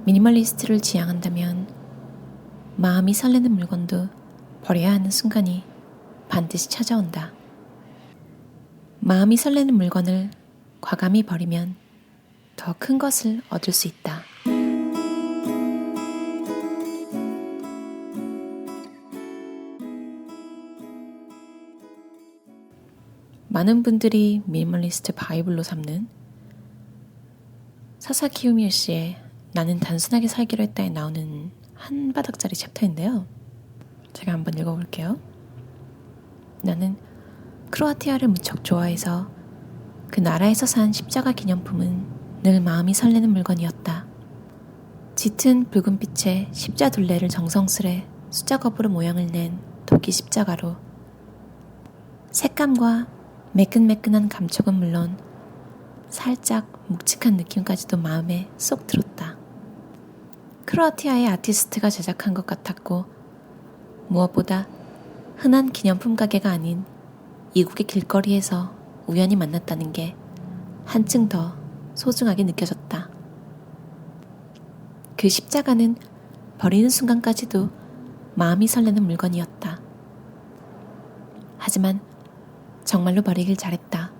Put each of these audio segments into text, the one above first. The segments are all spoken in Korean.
미니멀리스트를 지향한다면 마음이 설레는 물건도 버려야 하는 순간이 반드시 찾아온다. 마음이 설레는 물건을 과감히 버리면 더 큰 것을 얻을 수 있다. 많은 분들이 미니멀리스트 바이블로 삼는 사사키 후미오 씨의 나는 단순하게 살기로 했다에 나오는 한 바닥짜리 챕터인데요. 제가 한번 읽어볼게요. 나는 크로아티아를 무척 좋아해서 그 나라에서 산 십자가 기념품은 늘 마음이 설레는 물건이었다. 짙은 붉은빛의 십자 둘레를 정성스레 숫자겁으로 모양을 낸 토끼 십자가로 색감과 매끈매끈한 감촉은 물론 살짝 묵직한 느낌까지도 마음에 쏙 들었다. 크로아티아의 아티스트가 제작한 것 같았고 무엇보다 흔한 기념품 가게가 아닌 이국의 길거리에서 우연히 만났다는 게 한층 더 소중하게 느껴졌다. 그 십자가는 버리는 순간까지도 마음이 설레는 물건이었다. 하지만 정말로 버리길 잘했다.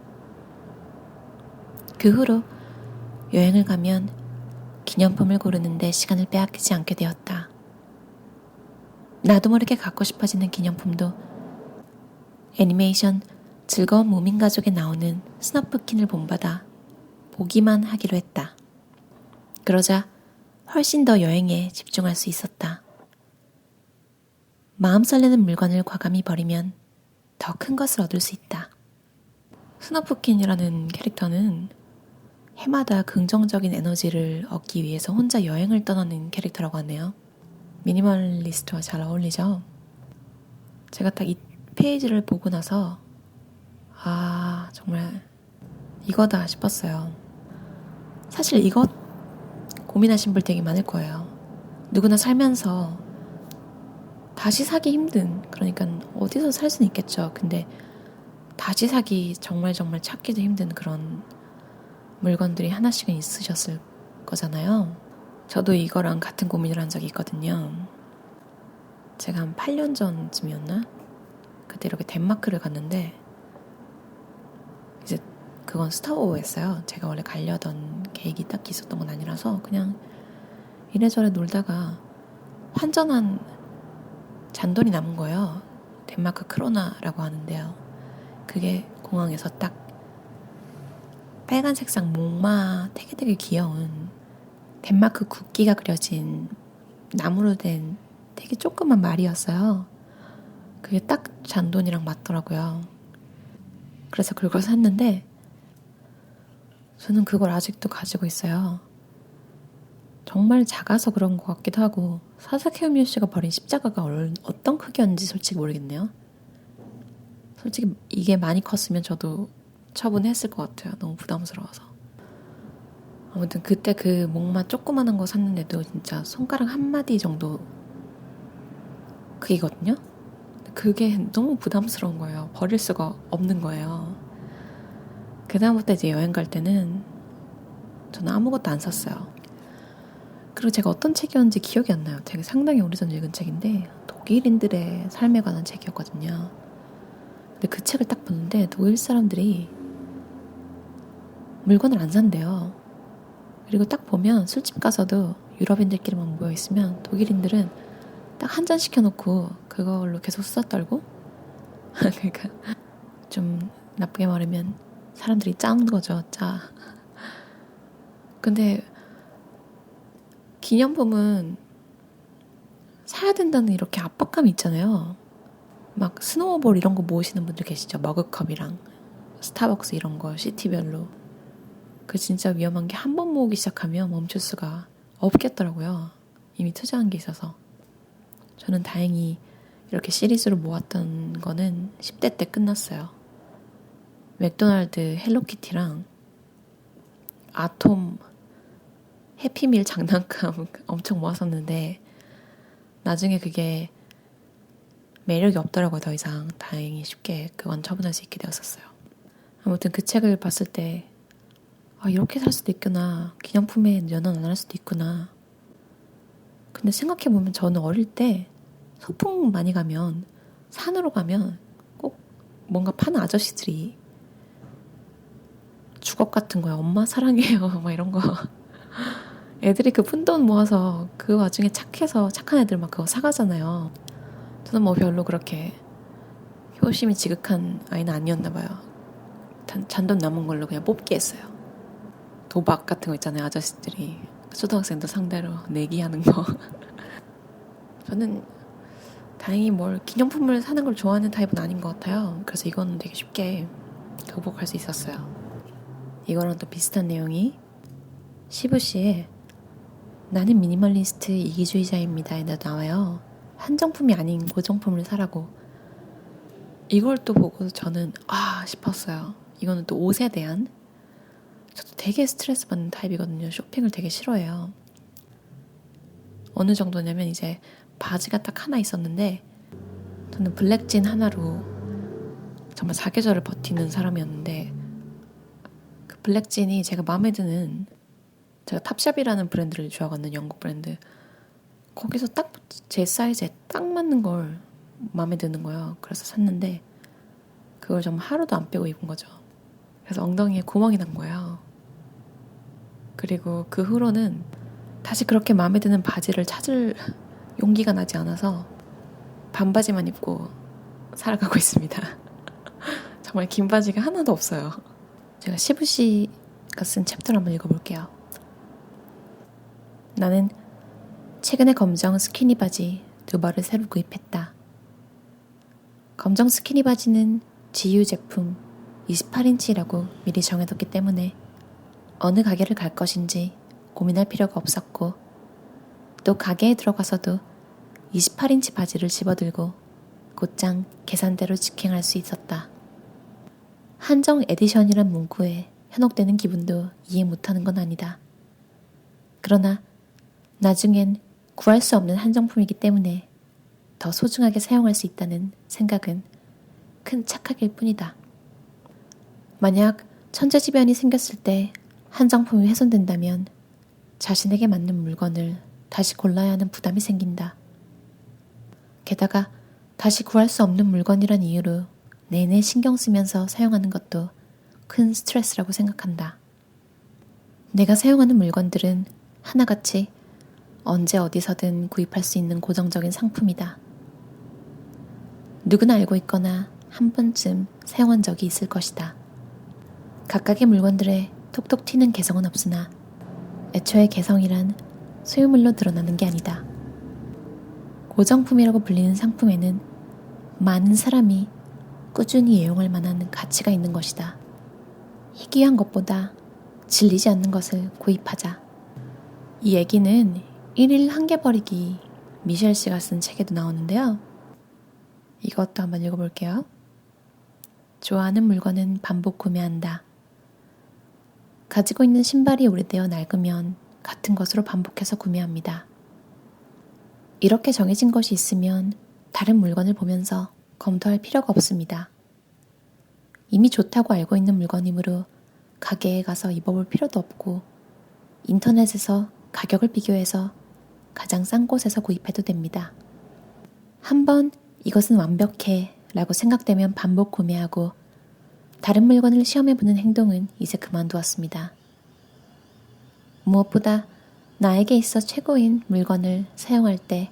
그 후로 여행을 가면 기념품을 고르는데 시간을 빼앗기지 않게 되었다. 나도 모르게 갖고 싶어지는 기념품도 애니메이션 즐거운 무민가족에 나오는 스너프킨을 본받아 보기만 하기로 했다. 그러자 훨씬 더 여행에 집중할 수 있었다. 마음 설레는 물건을 과감히 버리면 더 큰 것을 얻을 수 있다. 스너프킨이라는 캐릭터는 해마다 긍정적인 에너지를 얻기 위해서 혼자 여행을 떠나는 캐릭터라고 하네요. 미니멀리스트와 잘 어울리죠? 제가 딱 이 페이지를 보고 나서 정말 이거다 싶었어요. 사실 이것 고민하신 분 되게 많을 거예요. 누구나 살면서 다시 사기 힘든, 그러니까 어디서 살 수는 있겠죠. 근데 다시 사기 정말 찾기도 힘든 그런 물건들이 하나씩은 있으셨을 거잖아요. 저도 이거랑 같은 고민을 한 적이 있거든요. 제가 한 8년 전쯤이었나? 그때 이렇게 덴마크를 갔는데 이제 그건 스타워였어요. 제가 원래 가려던 계획이 딱히 있었던 건 아니라서 그냥 이래저래 놀다가 환전한 잔돈이 남은 거예요. 덴마크 크로나라고 하는데요. 그게 공항에서 딱 빨간 색상 목마 되게 귀여운 덴마크 국기가 그려진 나무로 된 되게 조그만 말이었어요. 그게 딱 잔돈이랑 맞더라고요. 그래서 그걸 샀는데 저는 그걸 아직도 가지고 있어요. 정말 작아서 그런 것 같기도 하고 사사키 후미오 씨가 버린 십자가가 어떤 크기였는지 솔직히 모르겠네요. 솔직히 이게 많이 컸으면 저도 처분했을 것 같아요. 너무 부담스러워서. 아무튼 그때 그 목마 조그만한 거 샀는데도 진짜 손가락 한 마디 정도 크기거든요. 그게 너무 부담스러운 거예요. 버릴 수가 없는 거예요. 그 다음부터 이제 여행 갈 때는 저는 아무것도 안 샀어요. 그리고 제가 어떤 책이었는지 기억이 안 나요. 되게 상당히 오래전 읽은 책인데 독일인들의 삶에 관한 책이었거든요. 근데 그 책을 딱 보는데 독일 사람들이 물건을 안 산대요. 그리고 딱 보면 술집 가서도 유럽인들끼리만 모여있으면 독일인들은 딱 한 잔 시켜놓고 그걸로 계속 수다 떨고 그러니까 좀 나쁘게 말하면 사람들이 짠 거죠. 짜. 근데 기념품은 사야 된다는 이렇게 압박감이 있잖아요. 막 스노우볼 이런 거 모으시는 분들 계시죠. 머그컵이랑 스타벅스 이런 거 시티별로. 그 진짜 위험한 게 한 번 모으기 시작하면 멈출 수가 없겠더라고요. 이미 투자한 게 있어서. 저는 다행히 이렇게 시리즈로 모았던 거는 10대 때 끝났어요. 맥도날드 헬로키티랑 아톰 해피밀 장난감 엄청 모았었는데 나중에 그게 매력이 없더라고요. 더 이상. 다행히 쉽게 그건 처분할 수 있게 되었었어요. 아무튼 그 책을 봤을 때 이렇게 살 수도 있구나. 기념품에 연연 안 할 수도 있구나. 근데 생각해보면 저는 어릴 때 소풍 많이 가면, 산으로 가면 꼭 뭔가 파는 아저씨들이 주걱 같은 거야. 엄마 사랑해요. 막 이런 거. 애들이 그 푼돈 모아서 그 와중에 착해서 착한 애들 막 그거 사가잖아요. 저는 뭐 별로 그렇게 효심이 지극한 아이는 아니었나 봐요. 잔돈 남은 걸로 그냥 뽑기 했어요. 도박 같은 거 있잖아요. 아저씨들이 초등학생도 상대로 내기하는 거. 저는 다행히 뭘 기념품을 사는 걸 좋아하는 타입은 아닌 것 같아요. 그래서 이거는 되게 쉽게 극복할 수 있었어요. 이거랑 또 비슷한 내용이 시부시에 나는 미니멀리스트 이기주의자입니다에 나와요. 한정품이 아닌 고정품을 사라고. 이걸 또 보고 저는 싶었어요. 이거는 또 옷에 대한, 저도 되게 스트레스 받는 타입이거든요. 쇼핑을 되게 싫어해요. 어느 정도냐면 이제 바지가 딱 하나 있었는데 저는 블랙진 하나로 정말 사계절을 버티는 사람이었는데, 그 블랙진이 제가 마음에 드는, 제가 탑샵이라는 브랜드를 좋아하거든요. 영국 브랜드. 거기서 딱 제 사이즈에 딱 맞는 걸 마음에 드는 거예요. 그래서 샀는데 그걸 정말 하루도 안 빼고 입은 거죠. 그래서 엉덩이에 구멍이 난 거예요. 그리고 그 후로는 다시 그렇게 마음에 드는 바지를 찾을 용기가 나지 않아서 반바지만 입고 살아가고 있습니다. 정말 긴 바지가 하나도 없어요. 제가 시부시가 쓴 챕터를 한번 읽어볼게요. 나는 최근에 검정 스키니 바지 2벌을 새로 구입했다. 검정 스키니 바지는 GU 제품 28인치라고 미리 정해뒀기 때문에 어느 가게를 갈 것인지 고민할 필요가 없었고, 또 가게에 들어가서도 28인치 바지를 집어들고 곧장 계산대로 직행할 수 있었다. 한정 에디션이란 문구에 현혹되는 기분도 이해 못하는 건 아니다. 그러나 나중엔 구할 수 없는 한정품이기 때문에 더 소중하게 사용할 수 있다는 생각은 큰 착각일 뿐이다. 만약 천재지변이 생겼을 때 한정품이 훼손된다면 자신에게 맞는 물건을 다시 골라야 하는 부담이 생긴다. 게다가 다시 구할 수 없는 물건이란 이유로 내내 신경 쓰면서 사용하는 것도 큰 스트레스라고 생각한다. 내가 사용하는 물건들은 하나같이 언제 어디서든 구입할 수 있는 고정적인 상품이다. 누구나 알고 있거나 한 번쯤 사용한 적이 있을 것이다. 각각의 물건들의 톡톡 튀는 개성은 없으나 애초에 개성이란 소유물로 드러나는 게 아니다. 고정품이라고 불리는 상품에는 많은 사람이 꾸준히 애용할 만한 가치가 있는 것이다. 희귀한 것보다 질리지 않는 것을 구입하자. 이 얘기는 1일 한 개 버리기 미셸 씨가 쓴 책에도 나오는데요. 이것도 한번 읽어볼게요. 좋아하는 물건은 반복 구매한다. 가지고 있는 신발이 오래되어 낡으면 같은 것으로 반복해서 구매합니다. 이렇게 정해진 것이 있으면 다른 물건을 보면서 검토할 필요가 없습니다. 이미 좋다고 알고 있는 물건이므로 가게에 가서 입어볼 필요도 없고 인터넷에서 가격을 비교해서 가장 싼 곳에서 구입해도 됩니다. 한번 이것은 완벽해 라고 생각되면 반복 구매하고 다른 물건을 시험해보는 행동은 이제 그만두었습니다. 무엇보다 나에게 있어 최고인 물건을 사용할 때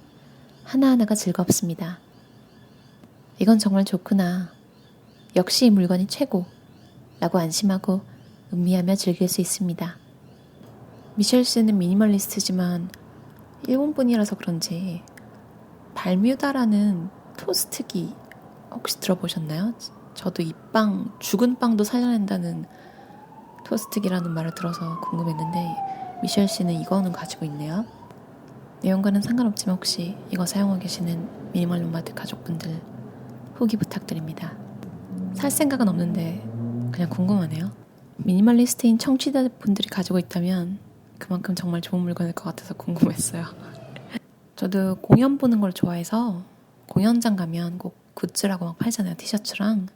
하나하나가 즐겁습니다. 이건 정말 좋구나. 역시 이 물건이 최고 라고 안심하고 음미하며 즐길 수 있습니다. 미셸 씨는 미니멀리스트지만 일본분이라서 그런지 발뮤다라는 토스트기 혹시 들어보셨나요? 저도 이 빵, 죽은 빵도 살려낸다는 토스트기라는 말을 들어서 궁금했는데 미셸 씨는 이거는 가지고 있네요. 내용과는 상관없지만 혹시 이거 사용하고 계시는 미니멀 노마드 가족분들 후기 부탁드립니다. 살 생각은 없는데 그냥 궁금하네요. 미니멀리스트인 청취자분들이 가지고 있다면 그만큼 정말 좋은 물건일 것 같아서 궁금했어요. 저도 공연 보는 걸 좋아해서 공연장 가면 꼭 굿즈라고 막 팔잖아요. 티셔츠랑.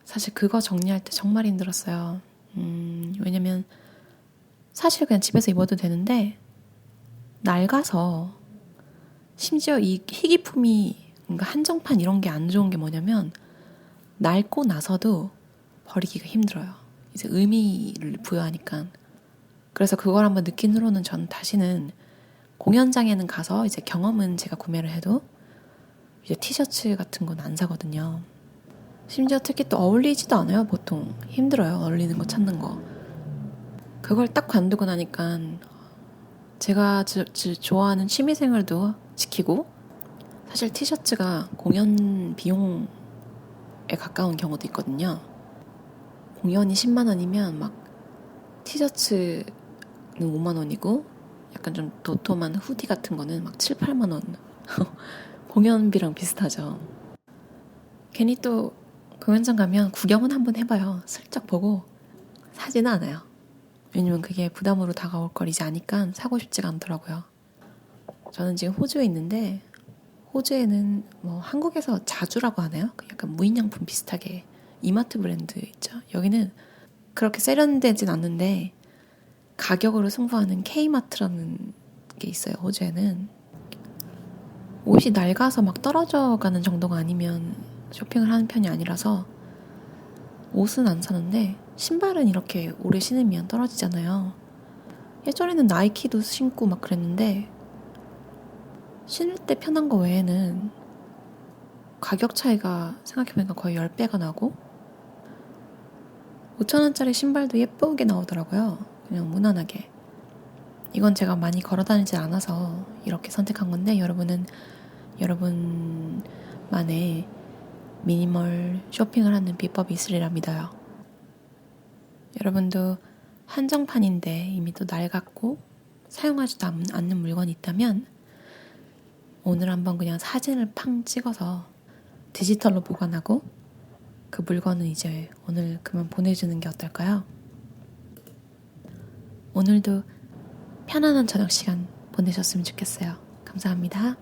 사실 그거 정리할 때 정말 힘들었어요. 왜냐면 사실 그냥 집에서 입어도 되는데 낡아서 심지어 이 희귀품이 뭔가 한정판 이런 게 안 좋은 게 뭐냐면 낡고 나서도 버리기가 힘들어요. 이제 의미를 부여하니까. 그래서 그걸 한번 느낀 후로는 전 다시는 공연장에는 가서 이제 경험은 제가 구매를 해도 이제 티셔츠 같은 건 안 사거든요. 심지어 특히 또 어울리지도 않아요. 보통 힘들어요. 어울리는 거 찾는 거. 그걸 딱 관두고 나니까 제가 좋아하는 취미생활도 지키고 사실 티셔츠가 공연 비용에 가까운 경우도 있거든요. 공연이 10만 원이면 막 티셔츠는 5만 원이고 약간 좀 도톰한 후디 같은 거는 막 7, 8만 원. 공연비랑 비슷하죠. 괜히 또 공연장 가면 구경은 한번 해봐요. 슬쩍 보고 사지는 않아요. 왜냐면 그게 부담으로 다가올 걸 이제 아니까 사고 싶지가 않더라고요. 저는 지금 호주에 있는데 호주에는 뭐 한국에서 자주라고 하나요? 약간 무인양품 비슷하게 이마트 브랜드 있죠. 여기는 그렇게 세련되진 않는데 가격으로 승부하는 K마트라는 게 있어요. 호주에는 옷이 낡아서 막 떨어져 가는 정도가 아니면 쇼핑을 하는 편이 아니라서 옷은 안 사는데 신발은 이렇게 오래 신으면 떨어지잖아요. 예전에는 나이키도 신고 막 그랬는데 신을 때 편한 거 외에는 가격 차이가 생각해보니까 거의 10배가 나고 5,000원짜리 신발도 예쁘게 나오더라고요. 그냥 무난하게. 이건 제가 많이 걸어다니지 않아서 이렇게 선택한 건데 여러분은 여러분만의 미니멀 쇼핑을 하는 비법이 있으리라 믿어요. 여러분도 한정판인데 이미 또 낡았고 사용하지도 않는 물건이 있다면 오늘 한번 그냥 사진을 팡 찍어서 디지털로 보관하고 그 물건은 이제 오늘 그만 보내주는 게 어떨까요? 오늘도 편안한 저녁 시간 보내셨으면 좋겠어요. 감사합니다.